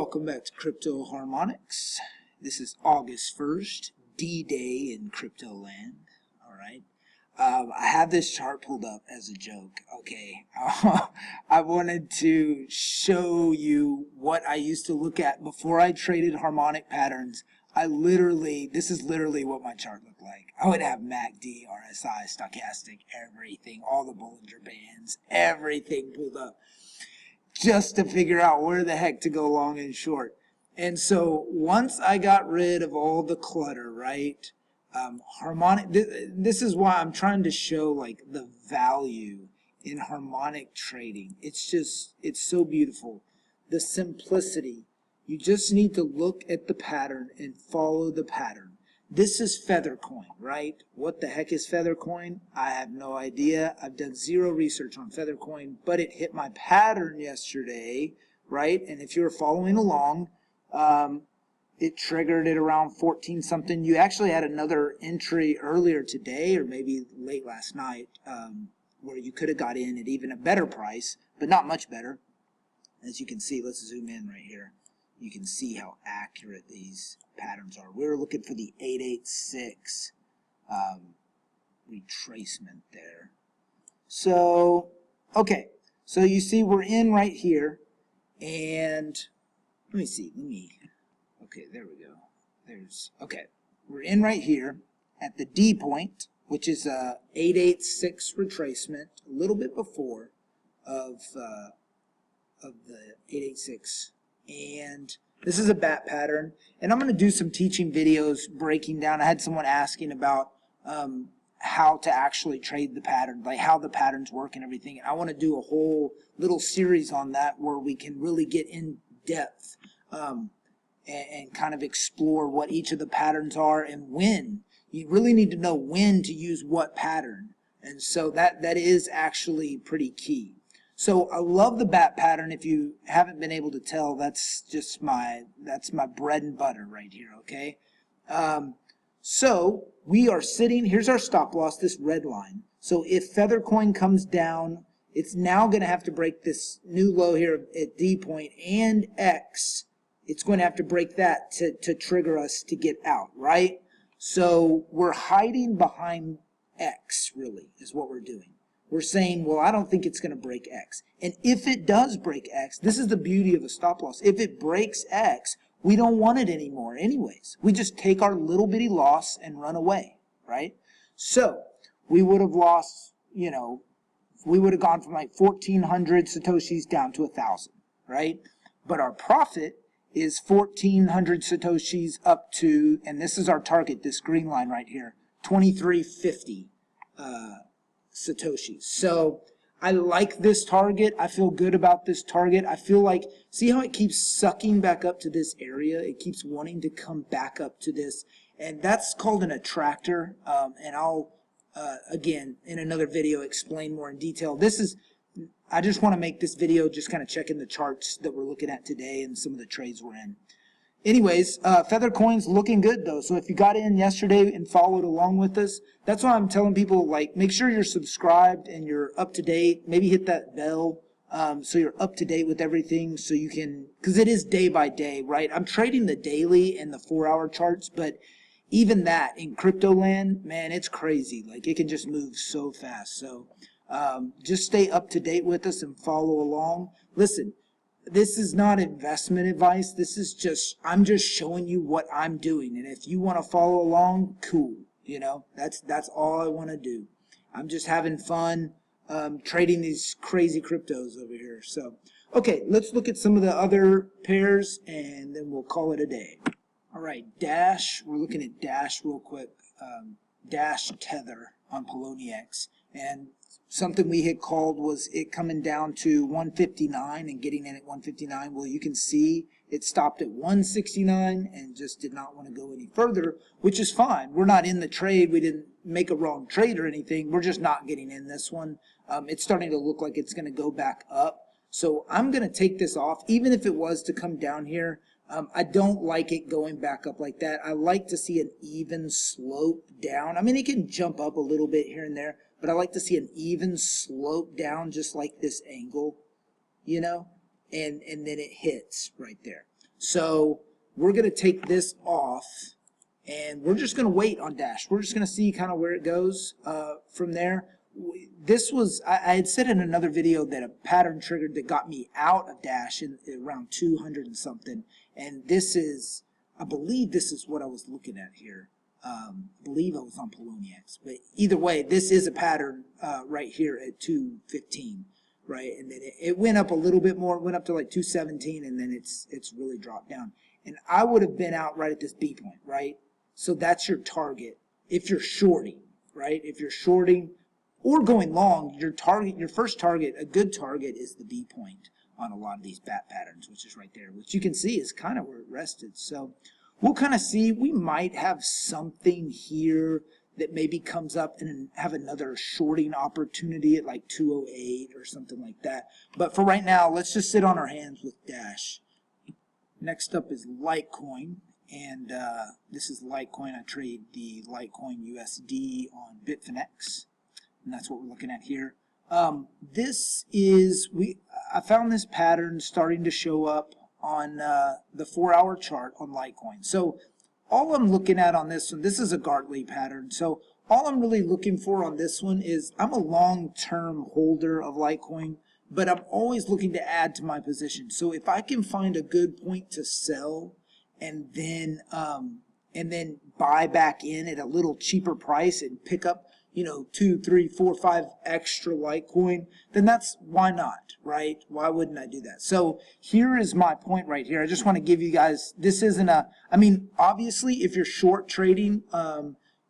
Welcome back to Crypto Harmonics. This is August 1st, D-Day in crypto land. Alright. I have this chart pulled up as a joke. Okay. I wanted to show you what I used to look at before I traded harmonic patterns. This is literally what my chart looked like. I would have MACD, RSI, stochastic, everything, all the Bollinger Bands, everything pulled up, just to figure out where the heck to go long and short. And so once I got rid of all the clutter, right, harmonic, this is why I'm trying to show like the value in harmonic trading. It's so beautiful. The simplicity. You just need to look at the pattern and follow the pattern. This is Feathercoin, right? What the heck is Feathercoin? I have no idea. I've done zero research on Feathercoin, but it hit my pattern yesterday, right? And if you were following along, it triggered it around 14 something. You actually had another entry earlier today or maybe late last night where you could have got in at even a better price, but not much better. As you can see, let's zoom in right here. You can see how accurate these patterns are. We were looking for the 886 retracement there. So, okay. So you see we're in right here. And let me see. Okay, there we go. Okay. We're in right here at the D point, which is a 886 retracement, a little bit before of the 886. And this is a bat pattern, and I'm going to do some teaching videos breaking down. I had someone asking about how to actually trade the pattern, like how the patterns work and everything. And I want to do a whole little series on that where we can really get in depth and kind of explore what each of the patterns are and when. You really need to know when to use what pattern, and so that is actually pretty key. So I love the bat pattern. If you haven't been able to tell, that's my bread and butter right here, okay? So we are sitting, here's our stop loss, this red line. So if Feathercoin comes down, it's now going to have to break this new low here at D point and X. It's going to have to break that to trigger us to get out, right? So we're hiding behind X, really, is what we're doing. We're saying, well, I don't think it's going to break X. And if it does break X, this is the beauty of a stop loss. If it breaks X, we don't want it anymore anyways. We just take our little bitty loss and run away, right? So we would have lost, we would have gone from like 1,400 Satoshis down to 1,000, right? But our profit is 1,400 Satoshis up to, and this is our target, this green line right here, 2,350 Satoshis. So I like this target. I feel good about this target. I feel like, see how it keeps sucking back up to this area? It keeps wanting to come back up to this. And that's called an attractor. And I'll, again, in another video, explain more in detail. I just want to make this video just kind of checking the charts that we're looking at today and some of the trades we're in. Anyways, Feathercoin's looking good though. So if you got in yesterday and followed along with us, that's why I'm telling people, like, make sure you're subscribed and you're up to date. Maybe hit that bell so you're up to date with everything, so you can, because it is day by day, right? I'm trading the daily and the 4-hour charts, but even that in crypto land, man, it's crazy. Like, it can just move so fast. So just stay up to date with us and follow along. Listen, this is not investment advice. This is I'm just showing you what I'm doing. And if you want to follow along, cool. That's all I want to do. I'm just having fun trading these crazy cryptos over here. So, okay, let's look at some of the other pairs and then we'll call it a day. All right, Dash. We're looking at Dash real quick. Dash Tether on Poloniex. And something we had called was it coming down to 159 and getting in at 159. Well, you can see it stopped at 169 and just did not want to go any further, which is fine. We're not in the trade. We didn't make a wrong trade or anything. We're just not getting in this one. It's starting to look like it's going to go back up. So I'm going to take this off, even if it was to come down here. I don't like it going back up like that. I like to see an even slope down. I mean, it can jump up a little bit here and there, but I like to see an even slope down, just like this angle, and then it hits right there. So we're going to take this off, and we're just going to wait on Dash. We're just going to see kind of where it goes from there. This was, I had said in another video that a pattern triggered that got me out of Dash in around 200 and something. And this is, I believe this is what I was looking at here. I believe I was on Poloniex. But either way, this is a pattern right here at 215. Right, and then it went up a little bit more. It went up to like 217, and then it's really dropped down. And I would have been out right at this B point, right? So that's your target if you're shorting, right? If you're shorting or going long, your target, your first target, a good target is the B point on a lot of these bat patterns, which is right there, which you can see is kind of where it rested. So we'll kind of see. We might have something here that maybe comes up and have another shorting opportunity at like 208 or something like that. But for right now, let's just sit on our hands with Dash. Next up is Litecoin, and this is Litecoin. I trade the Litecoin USD on Bitfinex, and that's what we're looking at here. This is, I found this pattern starting to show up on the 4-hour chart on Litecoin. So all I'm looking at on this one, this is a Gartley pattern, so all I'm really looking for on this one is, I'm a long-term holder of Litecoin, but I'm always looking to add to my position. So if I can find a good point to sell and then buy back in at a little cheaper price and pick up, you know, 2, 3, 4, 5 extra Litecoin, then that's, why not, right? Why wouldn't I do that? So here is my point right here. I just want to give you guys, this isn't a, I mean, obviously if you're short trading,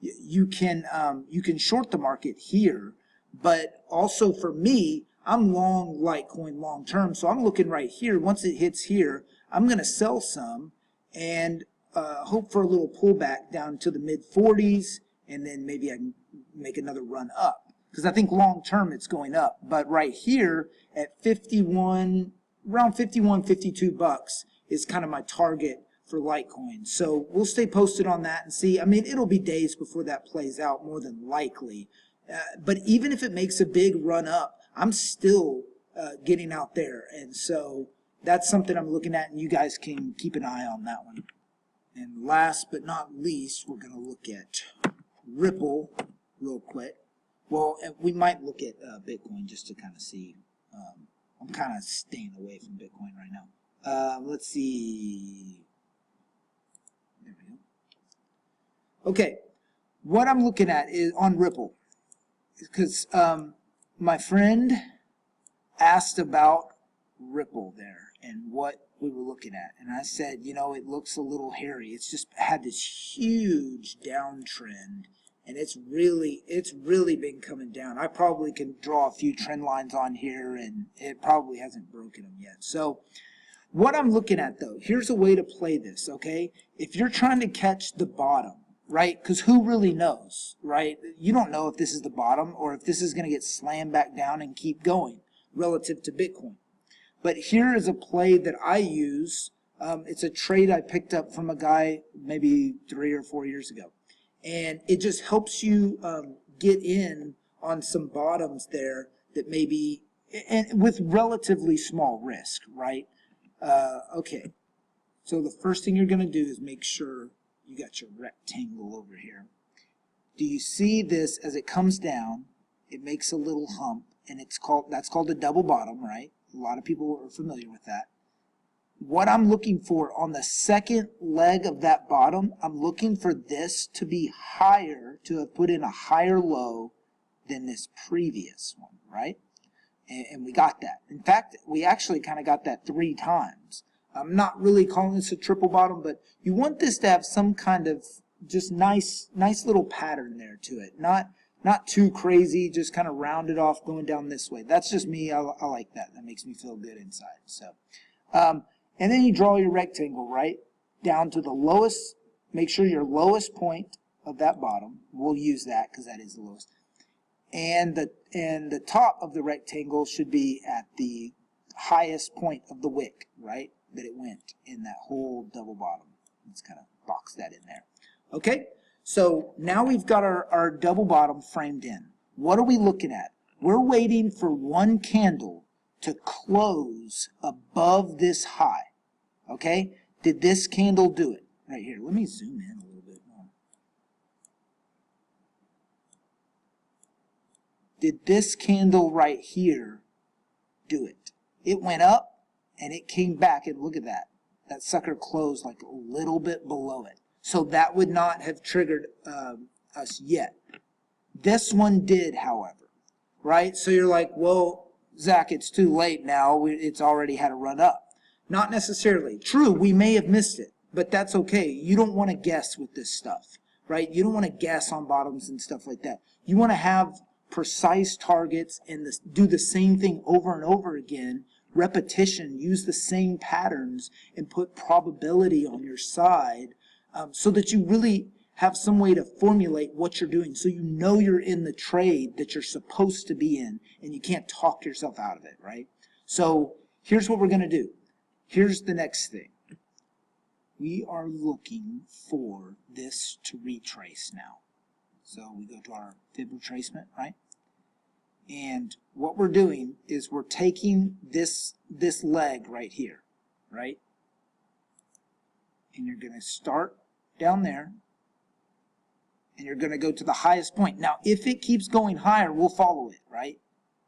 you can short the market here, but also for me, I'm long Litecoin long term, so I'm looking right here. Once it hits here, I'm going to sell some and hope for a little pullback down to the mid 40s, and then maybe I can make another run up, because I think long term it's going up. But right here at 51, around 51, 52 bucks is kind of my target for Litecoin. So we'll stay posted on that and see. I mean, it'll be days before that plays out, more than likely. But even if it makes a big run up, I'm still getting out there. And so that's something I'm looking at, and you guys can keep an eye on that one. And last but not least, we're going to look at Ripple real quick. Well, we might look at Bitcoin just to kind of see. I'm kind of staying away from Bitcoin right now. Let's see. There we go. Okay, what I'm looking at is on Ripple, because my friend asked about Ripple there and what we were looking at, and I said, you know, it looks a little hairy. It's just had this huge downtrend, and it's really been coming down. I probably can draw a few trend lines on here, and it probably hasn't broken them yet. So what I'm looking at, though, here's a way to play this, okay? If you're trying to catch the bottom, right? Because who really knows, right? You don't know if this is the bottom or if this is going to get slammed back down and keep going relative to Bitcoin. But here is a play that I use. It's a trade I picked up from a guy maybe 3 or 4 years ago. And it just helps you get in on some bottoms there that maybe, and with relatively small risk, right? Okay, so the first thing you're going to do is make sure you got your rectangle over here. Do you see this as it comes down? It makes a little hump, and that's called a double bottom, right? A lot of people are familiar with that. What I'm looking for on the second leg of that bottom, I'm looking for this to be higher, to have put in a higher low than this previous one, right? And we got that. In fact, we actually kind of got that 3 times. I'm not really calling this a triple bottom, but you want this to have some kind of just nice little pattern there to it. Not too crazy, just kind of rounded off going down this way. That's just me. I like that. That makes me feel good inside. So, and then you draw your rectangle, right, down to the lowest. Make sure your lowest point of that bottom. We'll use that because that is the lowest. And the top of the rectangle should be at the highest point of the wick, right, that it went in that whole double bottom. Let's kind of box that in there. Okay, so now we've got our double bottom framed in. What are we looking at? We're waiting for one candle to close above this high. Okay, Did this candle do it? Right here. Let me zoom in a little bit more. Did this candle right here do it? It went up and it came back, and look at that. That sucker closed like a little bit below it. So that would not have triggered us yet. This one did, however, right? So you're like, well, Zach, it's too late now. It's already had a run up. Not necessarily. True, we may have missed it, but that's okay. You don't want to guess with this stuff, right? You don't want to guess on bottoms and stuff like that. You want to have precise targets and do the same thing over and over again. Repetition, use the same patterns and put probability on your side so that you really have some way to formulate what you're doing, so you know you're in the trade that you're supposed to be in and you can't talk yourself out of it, right? So here's what we're going to do. Here's the next thing. We are looking for this to retrace now. So we go to our fib retracement, right? And what we're doing is we're taking this leg right here, right? And you're going to start down there, and you're going to go to the highest point. Now, if it keeps going higher, we'll follow it, right?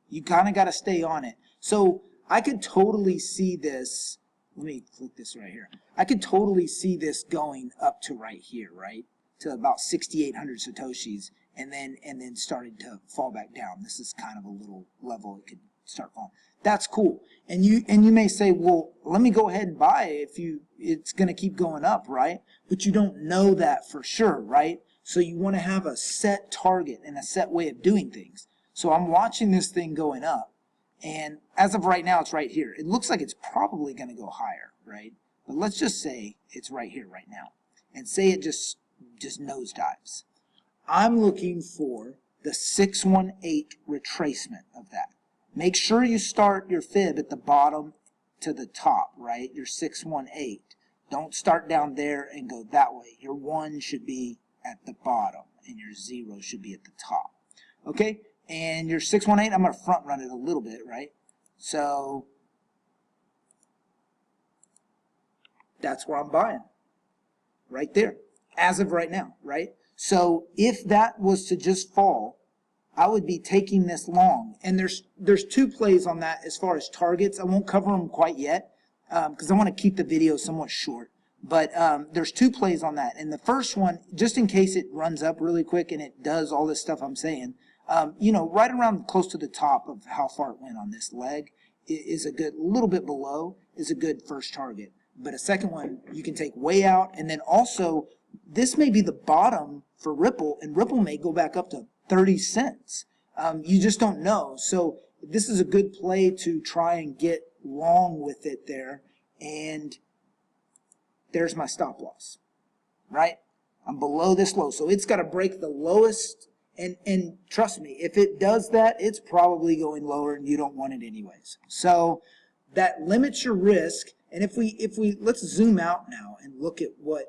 You kind of got to stay on it. So I could totally see this. Let me click this right here. I could totally see this going up to right here, right? To about 6,800 Satoshis, and then started to fall back down. This is kind of a little level it could start falling. That's cool. And you may say, well, let me go ahead and buy it if it's going to keep going up, right? But you don't know that for sure, right? So you want to have a set target and a set way of doing things. So I'm watching this thing going up, and as of right now, it's right here. It looks like it's probably going to go higher, right? But let's just say it's right here right now, and say it just nosedives. I'm looking for the 618 retracement of that. Make sure you start your fib at the bottom to the top, right? Your 618. Don't start down there and go that way. Your 1 should be at the bottom, and your 0 should be at the top. Okay? And your 618, I'm going to front run it a little bit, right? So that's where I'm buying. Right there. As of right now, right? So if that was to just fall, I would be taking this long. And there's two plays on that as far as targets. I won't cover them quite yet because I want to keep the video somewhat short. But there's two plays on that. And the first one, just in case it runs up really quick and it does all this stuff I'm saying, you know, right around close to the top of how far it went on this leg is a good, little bit below, is a good first target. But a second one you can take way out, and then also this may be the bottom for Ripple, and Ripple may go back up to 30 cents. You just don't know. So this is a good play to try and get long with it there. And there's my stop loss, right? I'm below this low. So it's got to break the lowest. And trust me, if it does that, it's probably going lower and you don't want it anyways. So that limits your risk. And if we let's zoom out now and look at what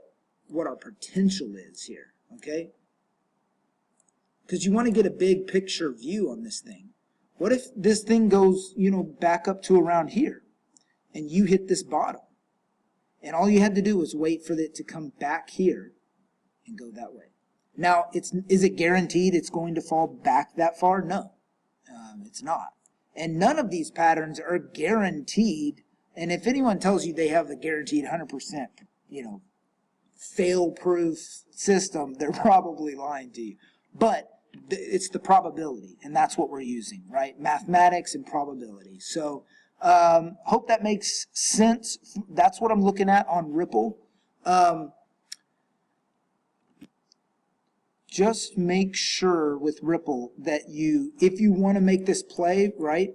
our potential is here, okay? Because you want to get a big picture view on this thing. What if this thing goes, you know, back up to around here and you hit this bottom? And all you had to do was wait for it to come back here and go that way. Now, is it guaranteed it's going to fall back that far? No, it's not. And none of these patterns are guaranteed. And if anyone tells you they have a guaranteed 100%, you know, fail-proof system, they're probably lying to you. But it's the probability, and that's what we're using, right? Mathematics and probability. So hope that makes sense. That's what I'm looking at on Ripple. Just make sure with Ripple that if you want to make this play, right,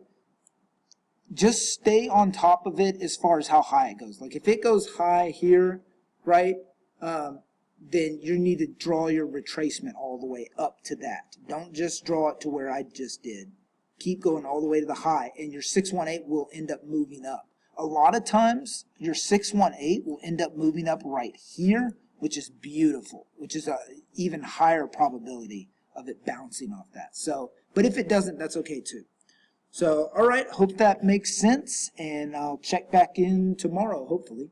just stay on top of it as far as how high it goes. Like if it goes high here, right, then you need to draw your retracement all the way up to that. Don't just draw it to where I just did. Keep going all the way to the high, and your 618 will end up moving up. A lot of times, your 618 will end up moving up right here, which is beautiful, which is an even higher probability of it bouncing off that. So, but if it doesn't, that's okay too. So, all right, hope that makes sense, and I'll check back in tomorrow, hopefully.